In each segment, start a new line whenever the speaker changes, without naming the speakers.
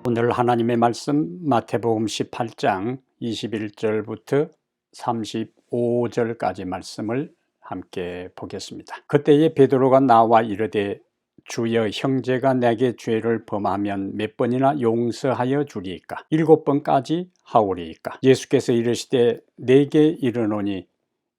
오늘 하나님의 말씀 마태복음 18장 21절부터 35절까지 말씀을 함께 보겠습니다. 그때에 베드로가 나와 이르되 주여, 형제가 내게 죄를 범하면 몇 번이나 용서하여 주리이까? 7번까지 하오리이까? 예수께서 이르시되 내게 이르노니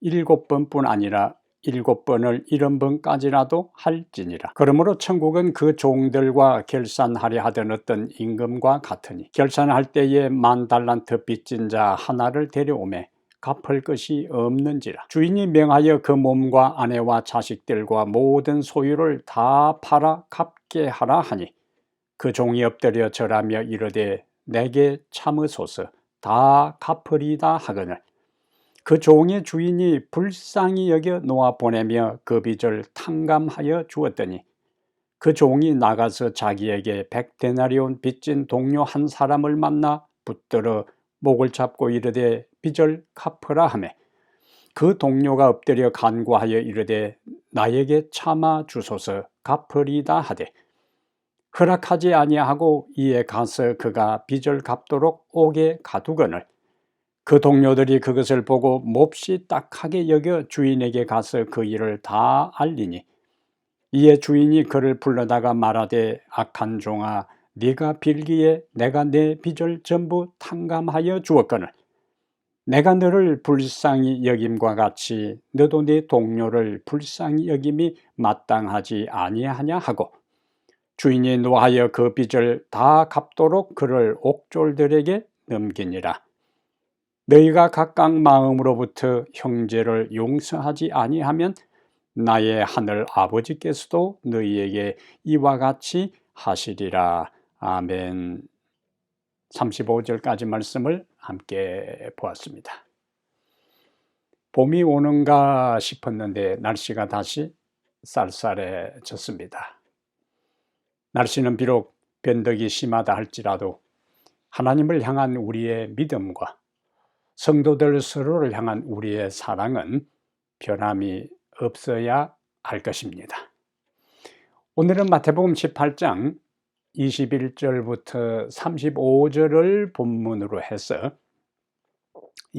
7번뿐 아니라 7번을 70번까지라도 할지니라. 그러므로 천국은 그 종들과 결산하려 하던 어떤 임금과 같으니, 결산할 때에 10,000달란트 빚진 자 하나를 데려오매 갚을 것이 없는지라. 주인이 명하여 그 몸과 아내와 자식들과 모든 소유를 다 팔아 갚게 하라 하니, 그 종이 엎드려 절하며 이르되 내게 참으소서, 다 갚으리다 하거늘, 그 종의 주인이 불쌍히 여겨 놓아 보내며 그 빚을 탕감하여 주었더니, 그 종이 나가서 자기에게 100데나리온 빚진 동료 한 사람을 만나 붙들어 목을 잡고 이르되 빚을 갚으라 하매, 그 동료가 엎드려 간구하여 이르되 나에게 참아 주소서, 갚으리다 하되 허락하지 아니하고 이에 가서 그가 빚을 갚도록 옥에 가두거늘, 그 동료들이 그것을 보고 몹시 딱하게 여겨 주인에게 가서 그 일을 다 알리니, 이에 주인이 그를 불러다가 말하되 악한 종아, 네가 빌기에 내가 내 빚을 전부 탕감하여 주었거늘 내가 너를 불쌍히 여김과 같이 너도 네 동료를 불쌍히 여김이 마땅하지 아니하냐 하고, 주인이 노하여 그 빚을 다 갚도록 그를 옥졸들에게 넘기니라. 너희가 각각 마음으로부터 형제를 용서하지 아니하면 나의 하늘 아버지께서도 너희에게 이와 같이 하시리라. 아멘. 35절까지 말씀을 함께 보았습니다. 봄이 오는가 싶었는데 날씨가 다시 쌀쌀해졌습니다. 날씨는 비록 변덕이 심하다 할지라도 하나님을 향한 우리의 믿음과 성도들 서로를 향한 우리의 사랑은 변함이 없어야 할 것입니다. 오늘은 마태복음 18장 21절부터 35절을 본문으로 해서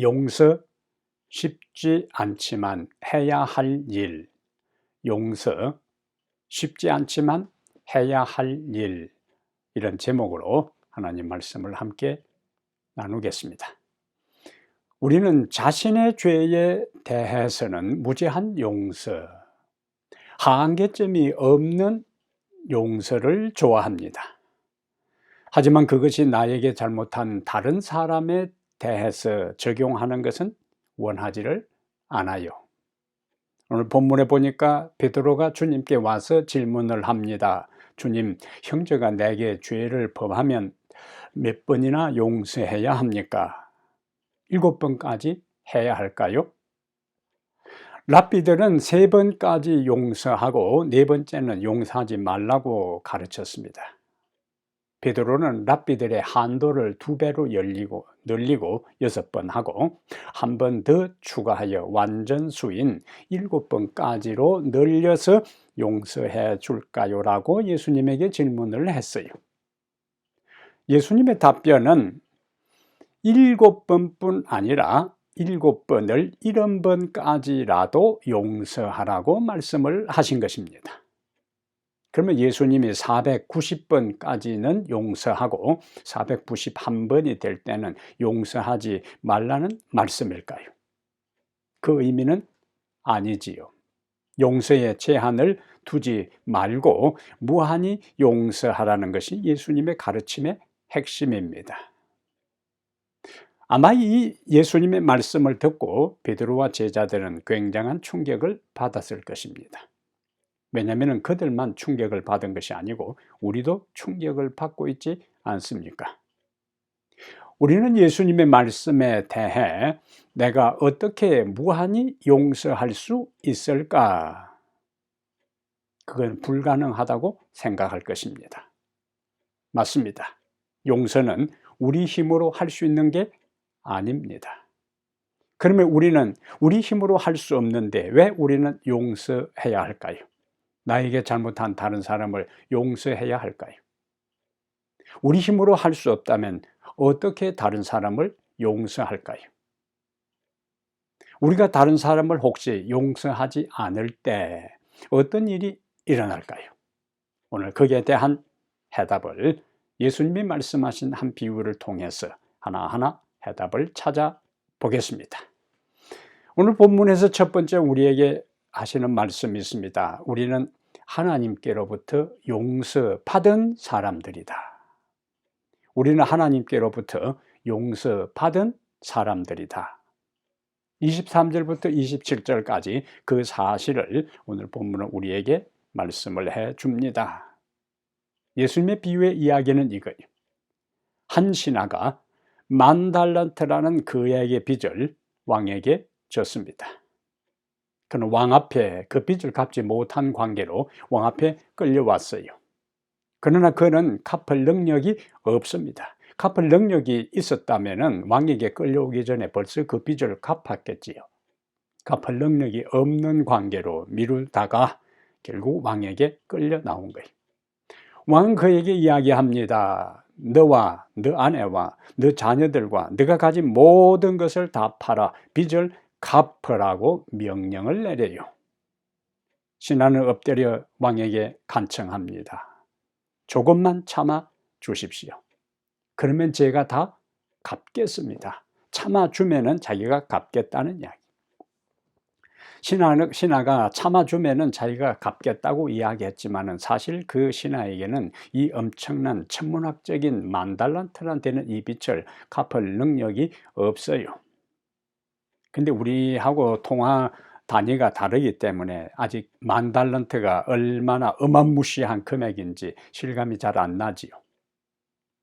용서 쉽지 않지만 해야 할 일, 용서 쉽지 않지만 해야 할 일, 이런 제목으로 하나님 말씀을 함께 나누겠습니다. 우리는 자신의 죄에 대해서는 무제한 용서, 한계점이 없는 용서를 좋아합니다. 하지만 그것이 나에게 잘못한 다른 사람에 대해서 적용하는 것은 원하지를 않아요. 오늘 본문에 보니까 베드로가 주님께 와서 질문을 합니다. 주님, 형제가 내게 죄를 범하면 몇 번이나 용서해야 합니까? 7번까지 해야 할까요? 랍비들은 3번까지 용서하고 4번째는 용서하지 말라고 가르쳤습니다. 베드로는 랍비들의 한도를 2배로 늘리고 6번 하고 한 번 더 추가하여 완전 수인 7번까지로 늘려서 용서해 줄까요? 라고 예수님에게 질문을 했어요. 예수님의 답변은 7번뿐 아니라 7번을 70번까지라도 용서하라고 말씀을 하신 것입니다. 그러면 예수님이 490번까지는 용서하고 491번이 될 때는 용서하지 말라는 말씀일까요? 그 의미는 아니지요. 용서의 제한을 두지 말고 무한히 용서하라는 것이 예수님의 가르침의 핵심입니다. 아마 이 예수님의 말씀을 듣고 베드로와 제자들은 굉장한 충격을 받았을 것입니다. 왜냐하면 그들만 충격을 받은 것이 아니고 우리도 충격을 받고 있지 않습니까? 우리는 예수님의 말씀에 대해 내가 어떻게 무한히 용서할 수 있을까? 그건 불가능하다고 생각할 것입니다. 맞습니다. 용서는 우리 힘으로 할 수 있는 게 아닙니다. 그러면 우리는 우리 힘으로 할 수 없는데 왜 우리는 용서해야 할까요? 나에게 잘못한 다른 사람을 용서해야 할까요? 우리 힘으로 할 수 없다면 어떻게 다른 사람을 용서할까요? 우리가 다른 사람을 혹시 용서하지 않을 때 어떤 일이 일어날까요? 오늘 거기에 대한 해답을 예수님이 말씀하신 한 비유를 통해서 하나하나 해답을 찾아보겠습니다. 오늘 본문에서 첫 번째 우리에게 하시는 말씀이 있습니다. 우리는 하나님께로부터 용서받은 사람들이다. 우리는 하나님께로부터 용서받은 사람들이다. 23절부터 27절까지 그 사실을 오늘 본문은 우리에게 말씀을 해 줍니다. 예수님의 비유의 이야기는 이거예요. 한 신하가 10,000달란트라는 그에게 빚을 왕에게 졌습니다. 그는 왕 앞에 그 빚을 갚지 못한 관계로 왕 앞에 끌려왔어요. 그러나 그는 갚을 능력이 없습니다. 갚을 능력이 있었다면 왕에게 끌려오기 전에 벌써 그 빚을 갚았겠지요. 갚을 능력이 없는 관계로 미루다가 결국 왕에게 끌려 나온 거예요. 왕은 그에게 이야기합니다. 너와 너 아내와 너 자녀들과 네가 가진 모든 것을 다 팔아 빚을 갚으라고 명령을 내려요. 신하는 엎드려 왕에게 간청합니다. 조금만 참아 주십시오. 그러면 제가 다 갚겠습니다. 참아주면은 자기가 갚겠다는 이야기. 신하가 참아주면은 자기가 갚겠다고 이야기했지만은 사실 그 신하에게는 이 엄청난 천문학적인 10,000달란트나 되는 이 빚을 갚을 능력이 없어요. 근데 우리하고 통화 단위가 다르기 때문에 아직 10,000달란트가 얼마나 어마무시한 금액인지 실감이 잘 안 나지요.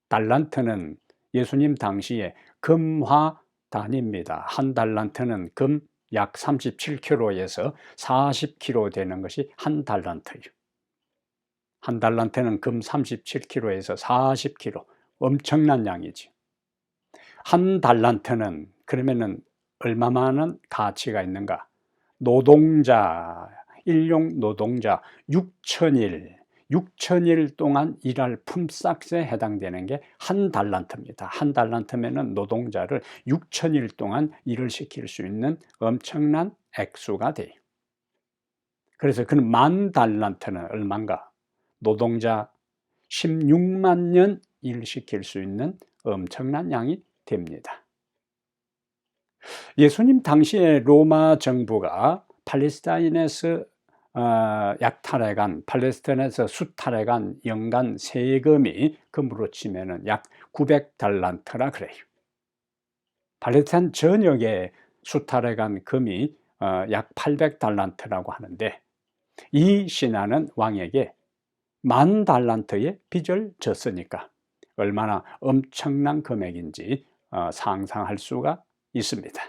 달란트는 예수님 당시에 금화 단위입니다. 한 달란트는 금 약 37kg에서 40kg 되는 것이 한 달란트예요. 한 달란트는 금 37kg에서 40kg, 엄청난 양이죠. 한 달란트는 그러면은 얼마만한 가치가 있는가? 노동자, 일용 노동자 6,000일 동안 일할 품삯에 해당되는 게 한 달란트입니다. 한 달란트면은 노동자를 6,000일 동안 일을 시킬 수 있는 엄청난 액수가 돼요. 그래서 그는 10,000달란트는 얼마인가? 노동자 16만 년 일 시킬 수 있는 엄청난 양이 됩니다. 예수님 당시에 로마 정부가 팔레스타인에서 약탈해간, 팔레스타인에서 수탈해간 연간 세금이 금으로 치면은 약 900달란트라 그래요. 팔레스타인 전역에 수탈해간 금이 약 800달란트라고 하는데 이 신하는 왕에게 10,000달란트의 빚을 졌으니까 얼마나 엄청난 금액인지 상상할 수가 있습니다.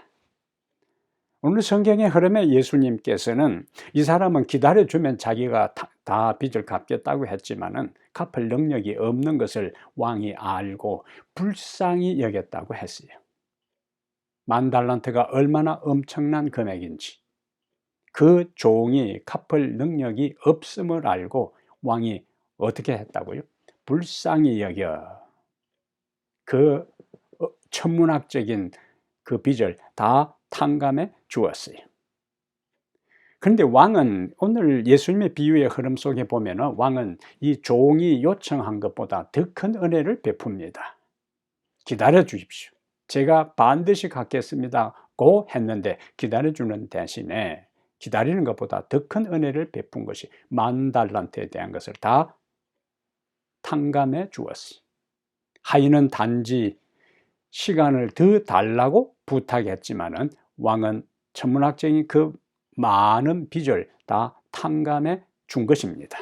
오늘 성경의 흐름에 예수님께서는 이 사람은 기다려주면 자기가 다 빚을 갚겠다고 했지만은 갚을 능력이 없는 것을 왕이 알고 불쌍히 여겼다고 했어요. 10,000달란트가 얼마나 엄청난 금액인지 그 종이 갚을 능력이 없음을 알고 왕이 어떻게 했다고요? 불쌍히 여겨 그 천문학적인 그 빚을 다 탕감해 주었어요. 그런데 왕은 오늘 예수님의 비유의 흐름 속에 보면은 왕은 이 종이 요청한 것보다 더 큰 은혜를 베풉니다. 기다려 주십시오. 제가 반드시 갚겠습니다고 했는데 기다려주는 대신에 기다리는 것보다 더 큰 은혜를 베푼 것이 10,000달란트에 대한 것을 다 탕감해 주었어요. 하인은 단지 시간을 더 달라고 부탁했지만은 왕은 천문학적인 그 많은 빚을 다 탕감해 준 것입니다.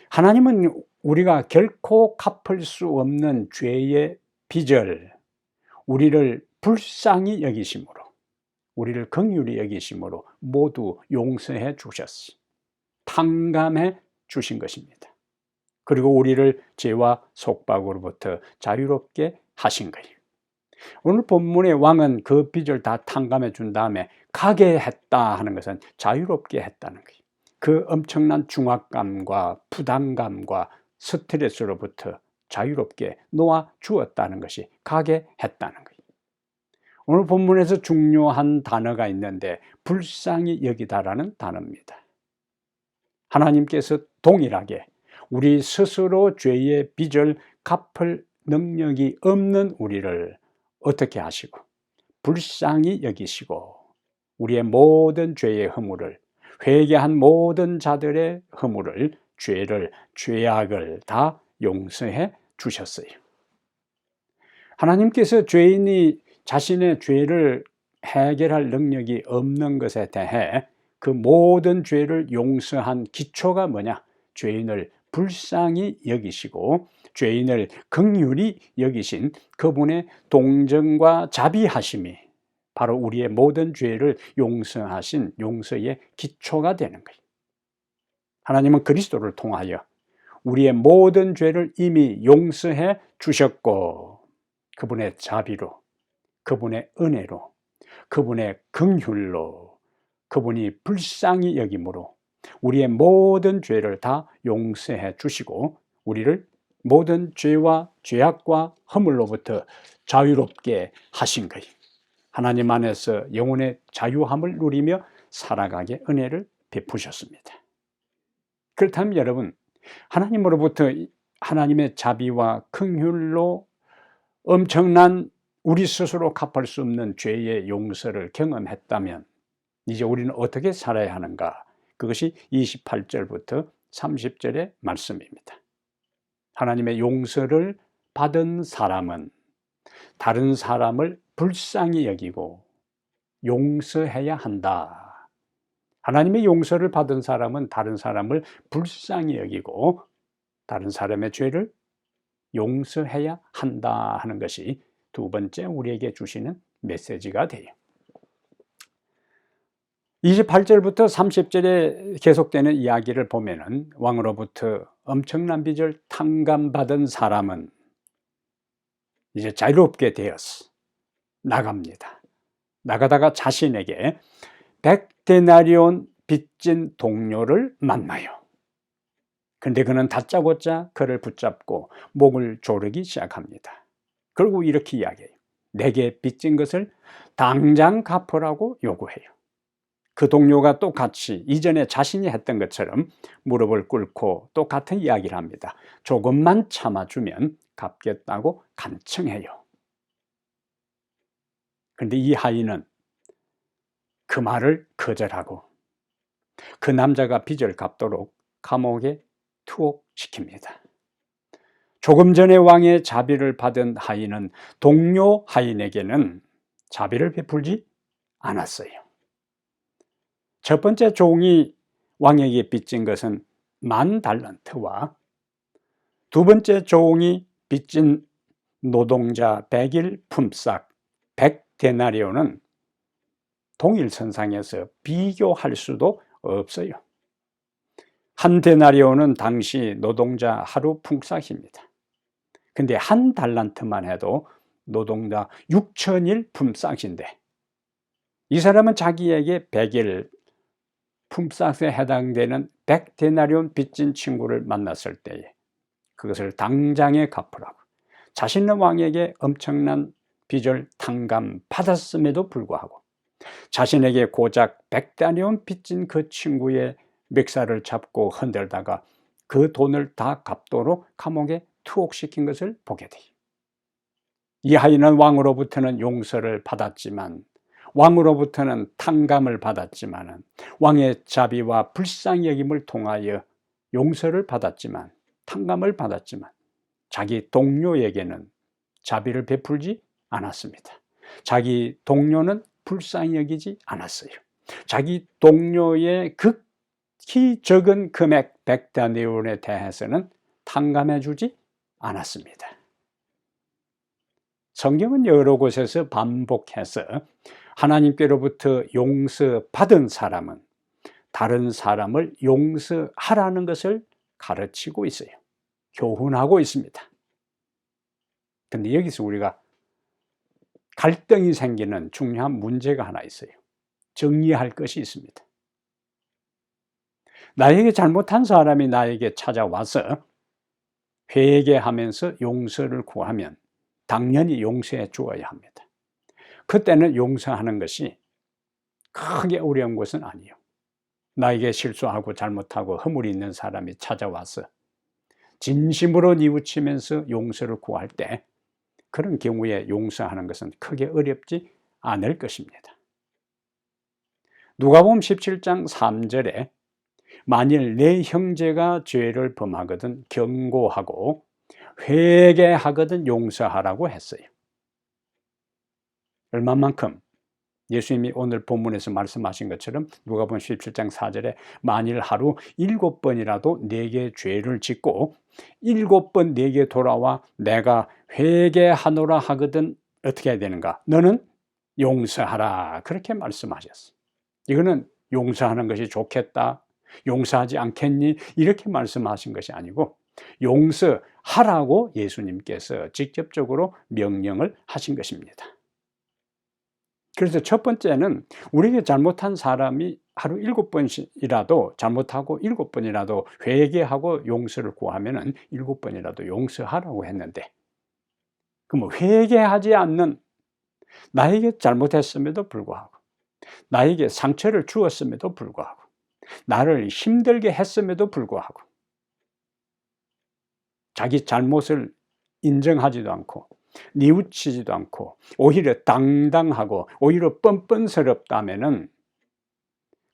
하나님은 우리가 결코 갚을 수 없는 죄의 빚을 우리를 불쌍히 여기심으로, 우리를 긍휼히 여기심으로 모두 용서해 주셨어요. 탕감해 주신 것입니다. 그리고 우리를 죄와 속박으로부터 자유롭게 하신 거예요. 오늘 본문의 왕은 그 빚을 다 탕감해 준 다음에 가게 했다 하는 것은 자유롭게 했다는 거예요. 그 엄청난 중압감과 부담감과 스트레스로부터 자유롭게 놓아 주었다는 것이, 가게 했다는 거예요. 오늘 본문에서 중요한 단어가 있는데 불쌍히 여기다라는 단어입니다. 하나님께서 동일하게 우리 스스로 죄의 빚을 갚을 능력이 없는 우리를 어떻게 하시고 불쌍히 여기시고 우리의 모든 죄의 허물을, 회개한 모든 자들의 허물을, 죄를, 죄악을 다 용서해 주셨어요. 하나님께서 죄인이 자신의 죄를 해결할 능력이 없는 것에 대해 그 모든 죄를 용서한 기초가 뭐냐? 죄인을 불쌍히 여기시고 죄인을 긍휼히 여기신 그분의 동정과 자비하심이 바로 우리의 모든 죄를 용서하신 용서의 기초가 되는 거예요. 하나님은 그리스도를 통하여 우리의 모든 죄를 이미 용서해 주셨고 그분의 자비로, 그분의 은혜로, 그분의 긍휼로, 그분이 불쌍히 여김으로 우리의 모든 죄를 다 용서해 주시고 우리를 모든 죄와 죄악과 허물로부터 자유롭게 하신 거예요. 하나님 안에서 영혼의 자유함을 누리며 살아가게 은혜를 베푸셨습니다. 그렇다면 여러분, 하나님으로부터 하나님의 자비와 긍휼로 엄청난 우리 스스로 갚을 수 없는 죄의 용서를 경험했다면 이제 우리는 어떻게 살아야 하는가? 그것이 28절부터 30절의 말씀입니다. 하나님의 용서를 받은 사람은 다른 사람을 불쌍히 여기고 용서해야 한다. 하나님의 용서를 받은 사람은 다른 사람을 불쌍히 여기고 다른 사람의 죄를 용서해야 한다 하는 것이 두 번째 우리에게 주시는 메시지가 돼요. 28절부터 30절에 계속되는 이야기를 보면은 왕으로부터 엄청난 빚을 탕감받은 사람은 이제 자유롭게 되어서 나갑니다. 나가다가 자신에게 100데나리온 빚진 동료를 만나요. 근데 그는 다짜고짜 그를 붙잡고 목을 조르기 시작합니다. 그리고 이렇게 이야기해요. 내게 빚진 것을 당장 갚으라고 요구해요. 그 동료가 똑같이 이전에 자신이 했던 것처럼 무릎을 꿇고 똑같은 이야기를 합니다. 조금만 참아주면 갚겠다고 간청해요. 그런데 이 하인은 그 말을 거절하고 그 남자가 빚을 갚도록 감옥에 투옥시킵니다. 조금 전에 왕의 자비를 받은 하인은 동료 하인에게는 자비를 베풀지 않았어요. 첫 번째 종이 왕에게 빚진 것은 10,000달란트와 두 번째 종이 빚진 노동자 100일 품삯 100데나리온은 동일선상에서 비교할 수도 없어요. 한 데나리온은 당시 노동자 하루 품삯입니다. 근데 한 달란트만 해도 노동자 6,000일 품삯인데 이 사람은 자기에게 100일 품삯에 해당되는 100데나리온 빚진 친구를 만났을 때에 그것을 당장에 갚으라고 자신의 왕에게 엄청난 빚을 탕감받았음에도 불구하고 자신에게 고작 100데나리온 빚진 그 친구의 멱살을 잡고 흔들다가 그 돈을 다 갚도록 감옥에 투옥시킨 것을 보게 돼요. 이 하인은 왕으로부터는 용서를 받았지만 왕으로부터는 탕감을 받았지만 왕의 자비와 불쌍히 여김을 통하여 용서를 받았지만 탕감을 받았지만 자기 동료에게는 자비를 베풀지 않았습니다. 자기 동료는 불쌍히 여기지 않았어요. 자기 동료의 극히 적은 금액 100데나리온에 대해서는 탕감해 주지 않았습니다. 성경은 여러 곳에서 반복해서 하나님께로부터 용서받은 사람은 다른 사람을 용서하라는 것을 가르치고 있어요. 교훈하고 있습니다. 근데 여기서 우리가 갈등이 생기는 중요한 문제가 하나 있어요. 정리할 것이 있습니다. 나에게 잘못한 사람이 나에게 찾아와서 회개하면서 용서를 구하면 당연히 용서해 주어야 합니다. 그때는 용서하는 것이 크게 어려운 것은 아니에요. 나에게 실수하고 잘못하고 허물이 있는 사람이 찾아와서 진심으로 뉘우치면서 용서를 구할 때 그런 경우에 용서하는 것은 크게 어렵지 않을 것입니다. 누가복음 17장 3절에 만일 내 형제가 죄를 범하거든 경고하고 회개하거든 용서하라고 했어요. 얼마만큼? 예수님이 오늘 본문에서 말씀하신 것처럼 누가복음 17장 4절에 만일 하루 7번이라도 내게 죄를 짓고 7번 내게 돌아와 내가 회개하노라 하거든 어떻게 해야 되는가? 너는 용서하라. 그렇게 말씀하셨어요. 이거는 용서하는 것이 좋겠다, 용서하지 않겠니? 이렇게 말씀하신 것이 아니고 용서하라고 예수님께서 직접적으로 명령을 하신 것입니다. 그래서 첫 번째는 우리에게 잘못한 사람이 하루 7번이라도 잘못하고 7번이라도 회개하고 용서를 구하면은 7번이라도 용서하라고 했는데, 그럼 회개하지 않는, 나에게 잘못했음에도 불구하고 나에게 상처를 주었음에도 불구하고 나를 힘들게 했음에도 불구하고 자기 잘못을 인정하지도 않고 뉘우치지도 않고 오히려 당당하고 오히려 뻔뻔스럽다면은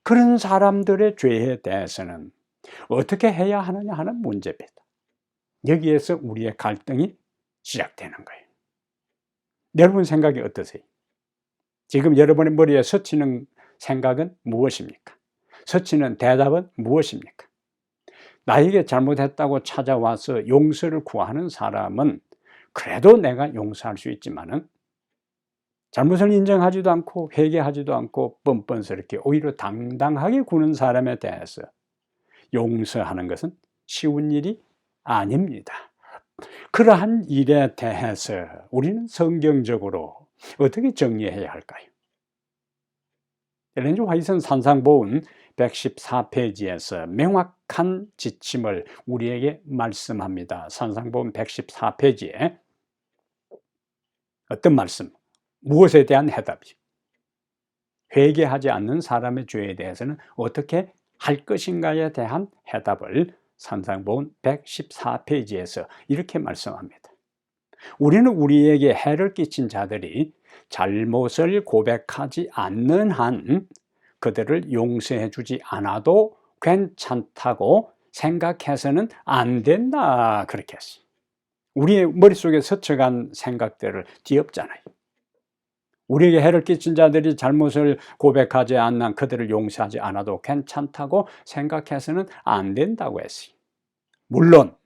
그런 사람들의 죄에 대해서는 어떻게 해야 하느냐 하는 문제입니다. 여기에서 우리의 갈등이 시작되는 거예요. 여러분 생각이 어떠세요? 지금 여러분의 머리에 스치는 생각은 무엇입니까? 스치는 대답은 무엇입니까? 나에게 잘못했다고 찾아와서 용서를 구하는 사람은 그래도 내가 용서할 수 있지만은 잘못을 인정하지도 않고 회개하지도 않고 뻔뻔스럽게 오히려 당당하게 구는 사람에 대해서 용서하는 것은 쉬운 일이 아닙니다. 그러한 일에 대해서 우리는 성경적으로 어떻게 정리해야 할까요? 엘렌 G. 화이트는 산상보훈 114페이지에서 명확한 지침을 우리에게 말씀합니다. 산상보훈 114페이지에 어떤 말씀? 무엇에 대한 해답이죠? 회개하지 않는 사람의 죄에 대해서는 어떻게 할 것인가에 대한 해답을 산상보훈 114페이지에서 이렇게 말씀합니다. 우리는 우리에게 해를 끼친 자들이 잘못을 고백하지 않는 한 그들을 용서해 주지 않아도 괜찮다고 생각해서는 안 된다, 그렇게 했어요. 우리의 머릿속에 스쳐간 생각들을 뒤엎잖아요. 우리에게 해를 끼친 자들이 잘못을 고백하지 않는 그들을 용서하지 않아도 괜찮다고 생각해서는 안 된다고 했어요. 물론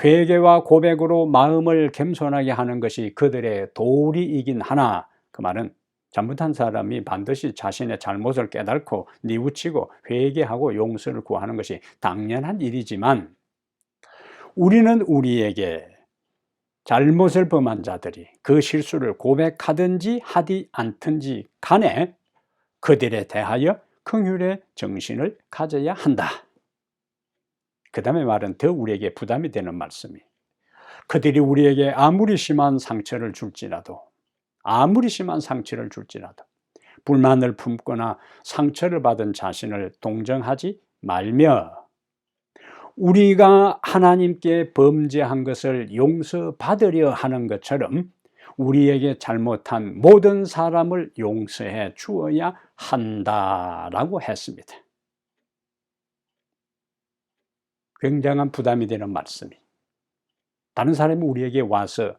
회개와 고백으로 마음을 겸손하게 하는 것이 그들의 도리이긴 하나, 그 말은 잘못한 사람이 반드시 자신의 잘못을 깨닫고 뉘우치고 회개하고 용서를 구하는 것이 당연한 일이지만, 우리는 우리에게 잘못을 범한 자들이 그 실수를 고백하든지 하지 않든지 간에 그들에 대하여 긍휼의 정신을 가져야 한다. 그 다음에 말은 더 우리에게 부담이 되는 말씀이, 그들이 우리에게 아무리 심한 상처를 줄지라도 불만을 품거나 상처를 받은 자신을 동정하지 말며 우리가 하나님께 범죄한 것을 용서받으려 하는 것처럼 우리에게 잘못한 모든 사람을 용서해 주어야 한다라고 했습니다. 굉장한 부담이 되는 말씀이, 다른 사람이 우리에게 와서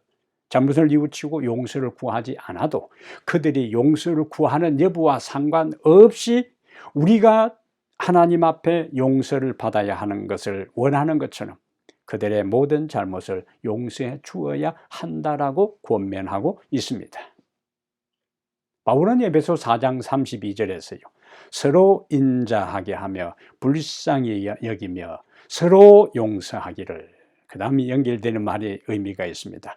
잘못을 뉘우치고 용서를 구하지 않아도 그들이 용서를 구하는 여부와 상관없이 우리가 하나님 앞에 용서를 받아야 하는 것을 원하는 것처럼 그들의 모든 잘못을 용서해 주어야 한다라고 권면하고 있습니다. 바울은 에베소 4장 32절에서요. 서로 인자하게 하며 불쌍히 여기며 서로 용서하기를, 그 다음에 연결되는 말이 의미가 있습니다.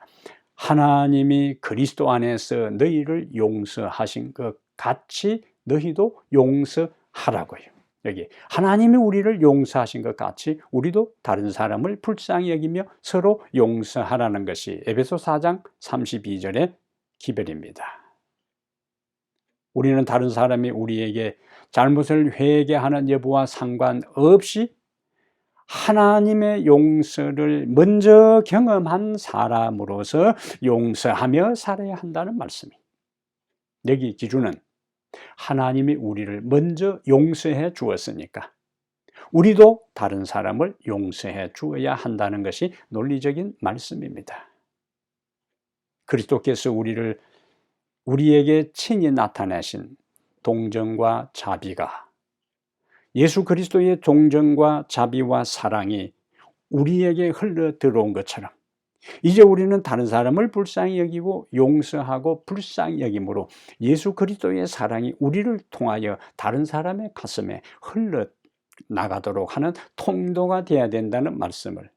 하나님이 그리스도 안에서 너희를 용서하신 것 같이 너희도 용서하라고요. 여기 하나님이 우리를 용서하신 것 같이 우리도 다른 사람을 불쌍히 여기며 서로 용서하라는 것이 에베소 4장 32절의 기별입니다. 우리는 다른 사람이 우리에게 잘못을 회개하는 여부와 상관없이 하나님의 용서를 먼저 경험한 사람으로서 용서하며 살아야 한다는 말씀이, 여기 기준은 하나님이 우리를 먼저 용서해 주었으니까 우리도 다른 사람을 용서해 주어야 한다는 것이 논리적인 말씀입니다. 그리스도께서 우리에게 친히 나타내신 동정과 자비가, 예수 그리스도의 동정과 자비와 사랑이 우리에게 흘러 들어온 것처럼 이제 우리는 다른 사람을 불쌍히 여기고 용서하고 불쌍히 여김으로 예수 그리스도의 사랑이 우리를 통하여 다른 사람의 가슴에 흘러 나가도록 하는 통로가 되어야 된다는 말씀을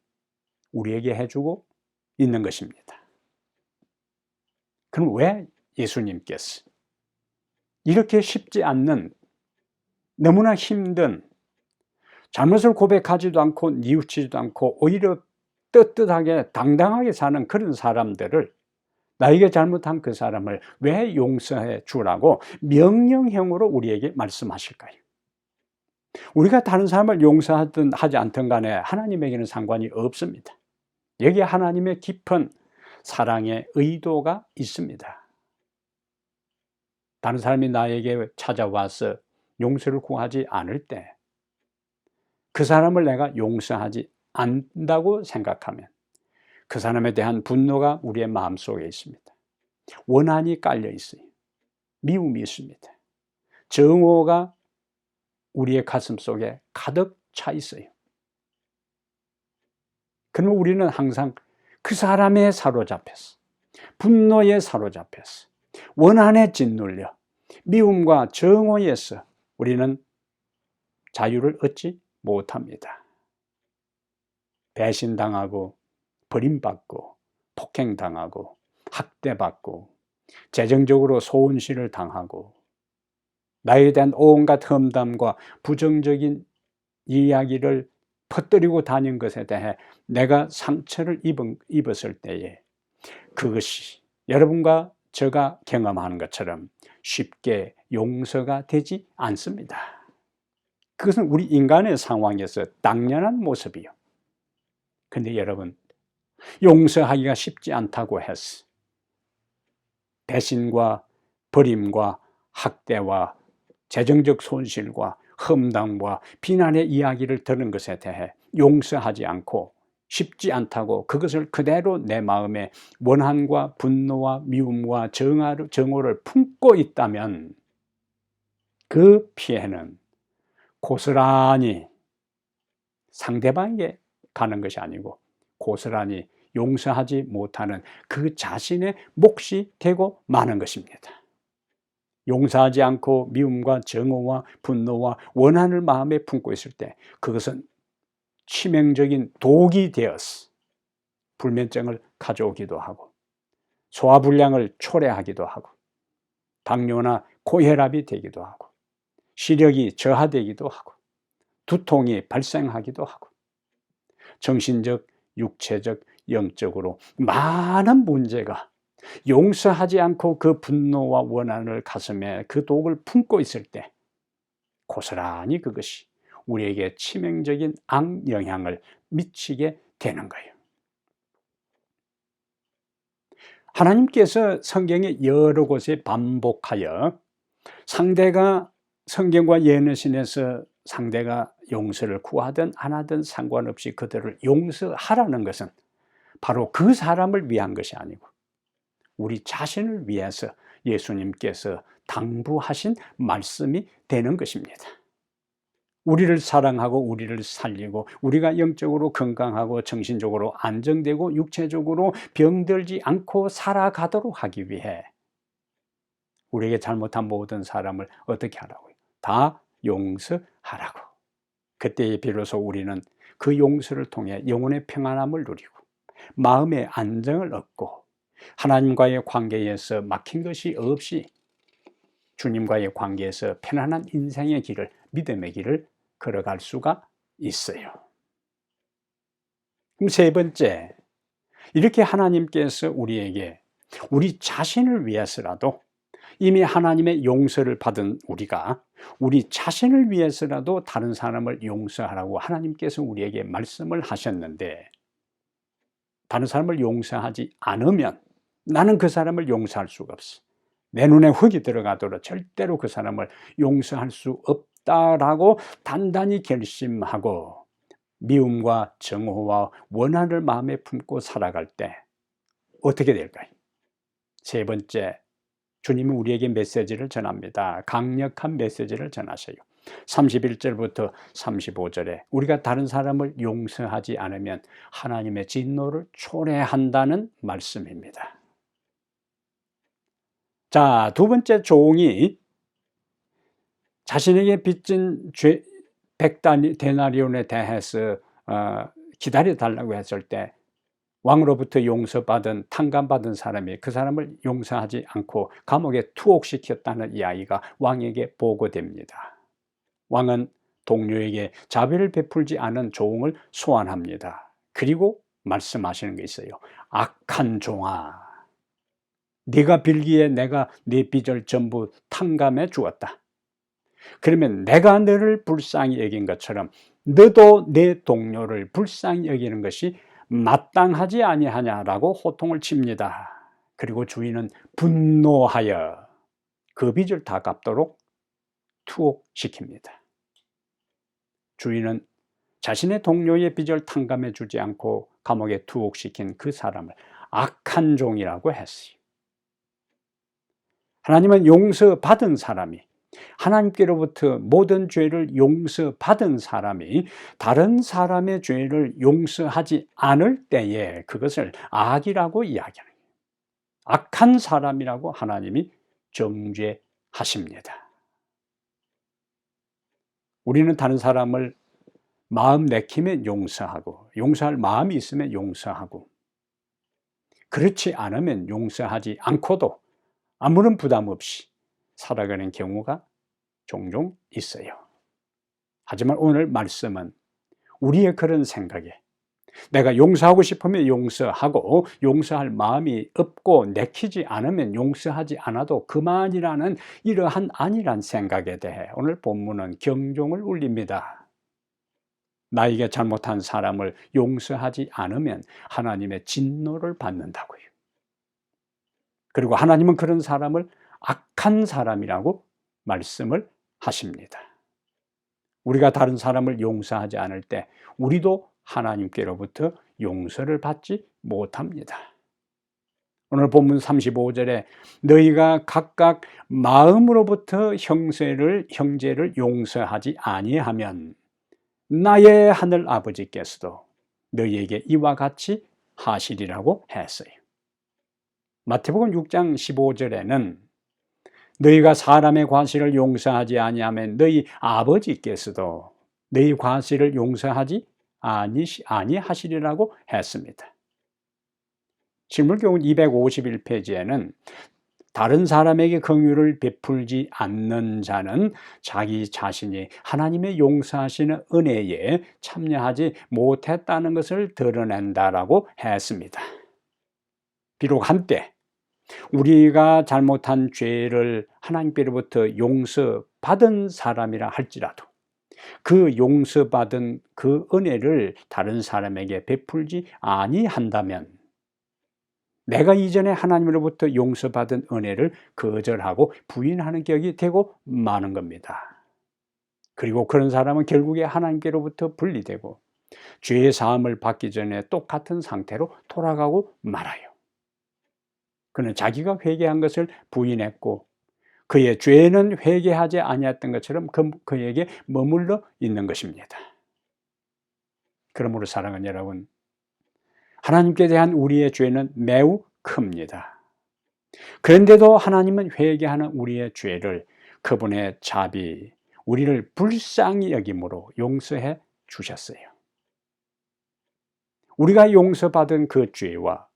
우리에게 해주고 있는 것입니다. 그럼 왜 예수님께서 이렇게 쉽지 않는, 너무나 힘든, 잘못을 고백하지도 않고 뉘우치지도 않고 오히려 떳떳하게 당당하게 사는 그런 사람들을, 나에게 잘못한 그 사람을 왜 용서해 주라고 명령형으로 우리에게 말씀하실까요? 우리가 다른 사람을 용서하든 하지 않든 간에 하나님에게는 상관이 없습니다. 여기에 하나님의 깊은 사랑의 의도가 있습니다. 다른 사람이 나에게 찾아와서 용서를 구하지 않을 때 그 사람을 내가 용서하지 않는다고 생각하면 그 사람에 대한 분노가 우리의 마음속에 있습니다. 원한이 깔려 있어요. 미움이 있습니다. 정오가 우리의 가슴 속에 가득 차 있어요. 그러면 우리는 항상 그 사람에 사로잡혀서, 분노에 사로잡혀서, 원한에 짓눌려 미움과 정오에서 우리는 자유를 얻지 못합니다. 배신당하고 버림받고 폭행당하고 학대받고 재정적으로 손실을 당하고 나에 대한 온갖 험담과 부정적인 이야기를 퍼뜨리고 다닌 것에 대해 내가 상처를 입었을 때에 그것이 여러분과 제가 경험하는 것처럼 쉽게 용서가 되지 않습니다. 그것은 우리 인간의 상황에서 당연한 모습이요. 근데 여러분, 용서하기가 쉽지 않다고 해서 배신과 버림과 학대와 재정적 손실과 험담과 비난의 이야기를 들은 것에 대해 용서하지 않고 쉽지 않다고 그것을 그대로 내 마음에 원한과 분노와 미움과 정오를 품고 있다면 그 피해는 고스란히 상대방에게 가는 것이 아니고 고스란히 용서하지 못하는 그 자신의 몫이 되고 마는 것입니다. 용서하지 않고 미움과 정오와 분노와 원한을 마음에 품고 있을 때 그것은 치명적인 독이 되어서 불면증을 가져오기도 하고 소화불량을 초래하기도 하고 당뇨나 고혈압이 되기도 하고 시력이 저하되기도 하고 두통이 발생하기도 하고 정신적, 육체적, 영적으로 많은 문제가 용서하지 않고 그 분노와 원한을 가슴에 그 독을 품고 있을 때 고스란히 그것이 우리에게 치명적인 악영향을 미치게 되는 거예요. 하나님께서 성경의 여러 곳에 반복하여 상대가 성경과 예언신에서 상대가 용서를 구하든 안 하든 상관없이 그들을 용서하라는 것은 바로 그 사람을 위한 것이 아니고 우리 자신을 위해서 예수님께서 당부하신 말씀이 되는 것입니다. 우리를 사랑하고 우리를 살리고 우리가 영적으로 건강하고 정신적으로 안정되고 육체적으로 병들지 않고 살아가도록 하기 위해 우리에게 잘못한 모든 사람을 어떻게 하라고요? 다 용서하라고. 그때에 비로소 우리는 그 용서를 통해 영혼의 평안함을 누리고 마음의 안정을 얻고 하나님과의 관계에서 막힌 것이 없이 주님과의 관계에서 편안한 인생의 길을, 믿음의 길을 걸어갈 수가 있어요. 그럼 세 번째, 이렇게 하나님께서 우리에게 우리 자신을 위해서라도 이미 하나님의 용서를 받은 우리가 우리 자신을 위해서라도 다른 사람을 용서하라고 하나님께서 우리에게 말씀을 하셨는데, 다른 사람을 용서하지 않으면 나는 그 사람을 용서할 수가 없어. 내 눈에 흙이 들어가도록 절대로 그 사람을 용서할 수 없다라고 단단히 결심하고 미움과 정오와 원한을 마음에 품고 살아갈 때 어떻게 될까요? 세 번째, 주님은 우리에게 메시지를 전합니다. 강력한 메시지를 전하셔요. 31절부터 35절에 우리가 다른 사람을 용서하지 않으면 하나님의 진노를 초래한다는 말씀입니다. 자, 두 번째 종이 자신에게 빚진 100데나리온에 대해서 기다려달라고 했을 때 왕으로부터 용서받은 탕감받은 사람이 그 사람을 용서하지 않고 감옥에 투옥시켰다는 이야기가 왕에게 보고됩니다. 왕은 동료에게 자비를 베풀지 않은 종을 소환합니다. 그리고 말씀하시는 게 있어요. 악한 종아, 네가 빌기에 내가 네 빚을 전부 탕감해 주었다. 그러면 내가 너를 불쌍히 여긴 것처럼 너도 내 동료를 불쌍히 여기는 것이 마땅하지 아니하냐라고 호통을 칩니다. 그리고 주인은 분노하여 그 빚을 다 갚도록 투옥시킵니다. 주인은 자신의 동료의 빚을 탕감해 주지 않고 감옥에 투옥시킨 그 사람을 악한 종이라고 했어요. 하나님은 용서받은 사람이, 하나님께로부터 모든 죄를 용서받은 사람이 다른 사람의 죄를 용서하지 않을 때에 그것을 악이라고 이야기하는 거예요. 악한 사람이라고 하나님이 정죄하십니다. 우리는 다른 사람을 마음 내키면 용서하고, 용서할 마음이 있으면 용서하고, 그렇지 않으면 용서하지 않고도 아무런 부담 없이 살아가는 경우가 종종 있어요. 하지만 오늘 말씀은 우리의 그런 생각에 내가 용서하고 싶으면 용서하고 용서할 마음이 없고 내키지 않으면 용서하지 않아도 그만이라는 이러한 아니란 생각에 대해 오늘 본문은 경종을 울립니다. 나에게 잘못한 사람을 용서하지 않으면 하나님의 진노를 받는다고요. 그리고 하나님은 그런 사람을 악한 사람이라고 말씀을 하십니다. 우리가 다른 사람을 용서하지 않을 때 우리도 하나님께로부터 용서를 받지 못합니다. 오늘 본문 35절에 너희가 각각 마음으로부터 형제를 용서하지 아니하면 나의 하늘 아버지께서도 너희에게 이와 같이 하시리라고 했어요. 마태복음 6장 15절에는 너희가 사람의 과실을 용서하지 아니하면 너희 아버지께서도 너희 과실을 용서하지 아니하시리라고 했습니다. 실물교훈 251페이지에는 다른 사람에게 긍휼을 베풀지 않는 자는 자기 자신이 하나님의 용서하시는 은혜에 참여하지 못했다는 것을 드러낸다라고 했습니다. 비록 한때 우리가 잘못한 죄를 하나님께로부터 용서받은 사람이라 할지라도 그 용서받은 그 은혜를 다른 사람에게 베풀지 아니한다면 내가 이전에 하나님으로부터 용서받은 은혜를 거절하고 부인하는 격이 되고 마는 겁니다. 그리고 그런 사람은 결국에 하나님께로부터 분리되고 죄의 사함을 받기 전에 똑같은 상태로 돌아가고 말아요. 그는 자기가 회개한 것을 부인했고 그의 죄는 회개하지 아니했던 것처럼 그에게 머물러 있는 것입니다. 그러므로 사랑하는 여러분, 하나님께 대한 우리의 죄는 매우 큽니다. 그런데도 하나님은 회개하는 우리의 죄를 그분의 자비, 우리를 불쌍히 여김으로 용서해 주셨어요. 우리가 용서받은 그 죄와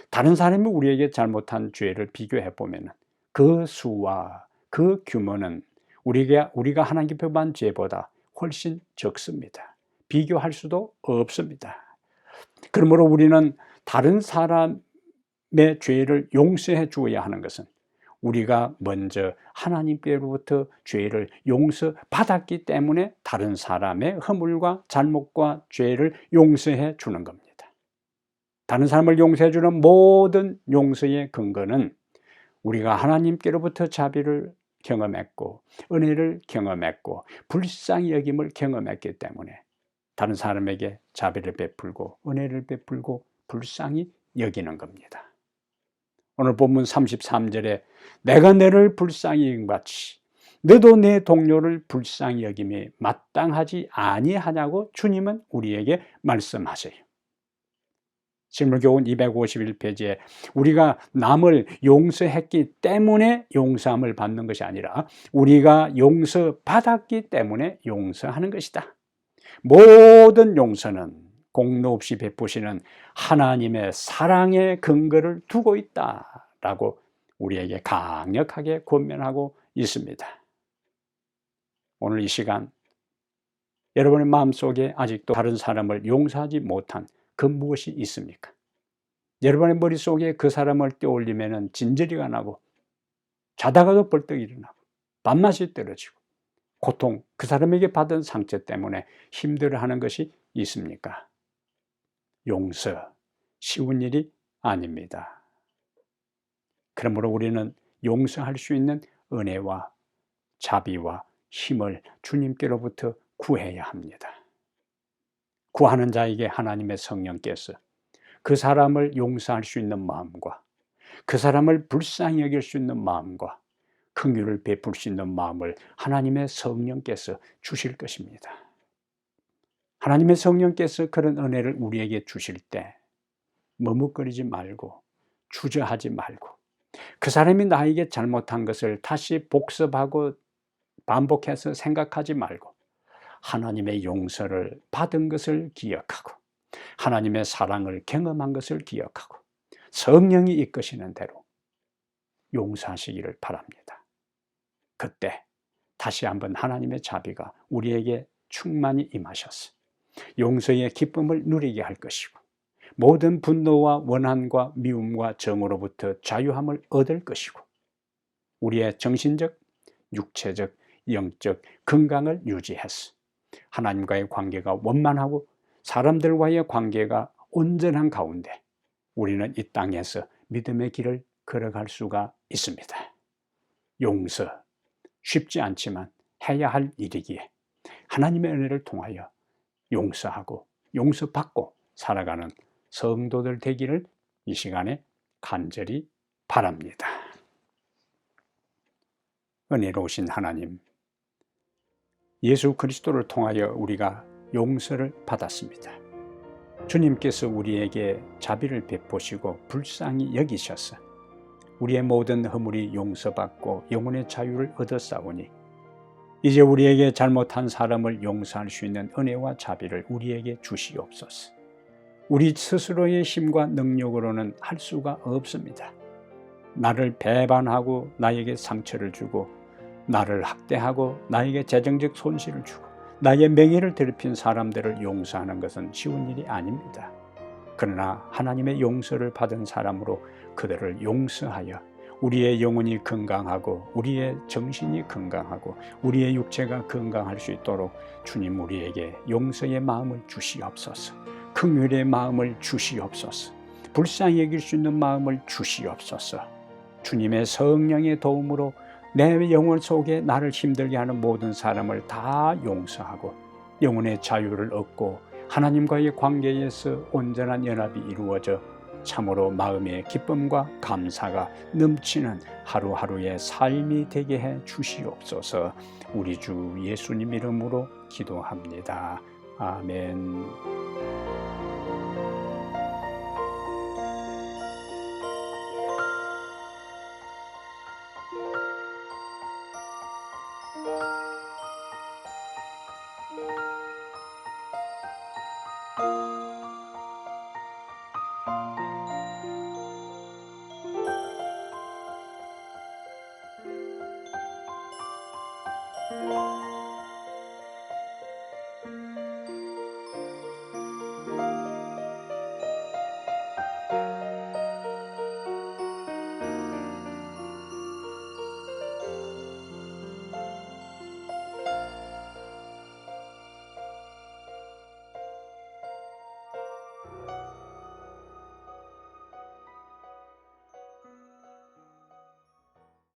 다른 사람이 우리에게 잘못한 죄를 비교해 보면 그 수와 그 규모는 우리가 하나님께 범한 죄보다 훨씬 적습니다. 비교할 수도 없습니다. 그러므로 우리는 다른 사람의 죄를 용서해 주어야 하는 것은 우리가 먼저 하나님께로부터 죄를 용서받았기 때문에 다른 사람의 허물과 잘못과 죄를 용서해 주는 겁니다. 다른 사람을 용서해 주는 모든 용서의 근거는 우리가 하나님께로부터 자비를 경험했고 은혜를 경험했고 불쌍히 여김을 경험했기 때문에 다른 사람에게 자비를 베풀고 은혜를 베풀고 불쌍히 여기는 겁니다. 오늘 본문 33절에 내가 너를 불쌍히 여김같이 너도 내 동료를 불쌍히 여김이 마땅하지 아니하냐고 주님은 우리에게 말씀하세요. 실물교훈 251페이지에 우리가 남을 용서했기 때문에 용서함을 받는 것이 아니라 우리가 용서받았기 때문에 용서하는 것이다. 모든 용서는 공로 없이 베푸시는 하나님의 사랑의 근거를 두고 있다라고 우리에게 강력하게 권면하고 있습니다. 오늘 이 시간 여러분의 마음속에 아직도 다른 사람을 용서하지 못한 그 무엇이 있습니까? 여러분의 머릿속에 그 사람을 떠올리면 진저리가 나고 자다가도 벌떡 일어나고 밤낮이 떨어지고 고통, 그 사람에게 받은 상처 때문에 힘들어하는 것이 있습니까? 용서, 쉬운 일이 아닙니다. 그러므로 우리는 용서할 수 있는 은혜와 자비와 힘을 주님께로부터 구해야 합니다. 구하는 자에게 하나님의 성령께서 그 사람을 용서할 수 있는 마음과 그 사람을 불쌍히 여길 수 있는 마음과 긍휼을 베풀 수 있는 마음을 하나님의 성령께서 주실 것입니다. 하나님의 성령께서 그런 은혜를 우리에게 주실 때 머뭇거리지 말고 주저하지 말고 그 사람이 나에게 잘못한 것을 다시 복습하고 반복해서 생각하지 말고 하나님의 용서를 받은 것을 기억하고 하나님의 사랑을 경험한 것을 기억하고 성령이 이끄시는 대로 용서하시기를 바랍니다. 그때 다시 한번 하나님의 자비가 우리에게 충만히 임하셔서 용서의 기쁨을 누리게 할 것이고 모든 분노와 원한과 미움과 정으로부터 자유함을 얻을 것이고 우리의 정신적, 육체적, 영적 건강을 유지해서 하나님과의 관계가 원만하고 사람들과의 관계가 온전한 가운데 우리는 이 땅에서 믿음의 길을 걸어갈 수가 있습니다. 용서, 쉽지 않지만 해야 할 일이기에 하나님의 은혜를 통하여 용서하고 용서받고 살아가는 성도들 되기를 이 시간에 간절히 바랍니다. 은혜로우신 하나님, 예수 그리스도를 통하여 우리가 용서를 받았습니다. 주님께서 우리에게 자비를 베푸시고 불쌍히 여기셔서 우리의 모든 허물이 용서받고 영혼의 자유를 얻었사오니 이제 우리에게 잘못한 사람을 용서할 수 있는 은혜와 자비를 우리에게 주시옵소서. 우리 스스로의 힘과 능력으로는 할 수가 없습니다. 나를 배반하고 나에게 상처를 주고 나를 학대하고 나에게 재정적 손실을 주고 나의 명예를 더럽힌 사람들을 용서하는 것은 쉬운 일이 아닙니다. 그러나 하나님의 용서를 받은 사람으로 그들을 용서하여 우리의 영혼이 건강하고 우리의 정신이 건강하고 우리의 육체가 건강할 수 있도록 주님 우리에게 용서의 마음을 주시옵소서. 긍휼의 마음을 주시옵소서. 불쌍히 여길 수 있는 마음을 주시옵소서. 주님의 성령의 도움으로 내 영혼 속에 나를 힘들게 하는 모든 사람을 다 용서하고 영혼의 자유를 얻고 하나님과의 관계에서 온전한 연합이 이루어져 참으로 마음의 기쁨과 감사가 넘치는 하루하루의 삶이 되게 해 주시옵소서. 우리 주 예수님 이름으로 기도합니다. 아멘.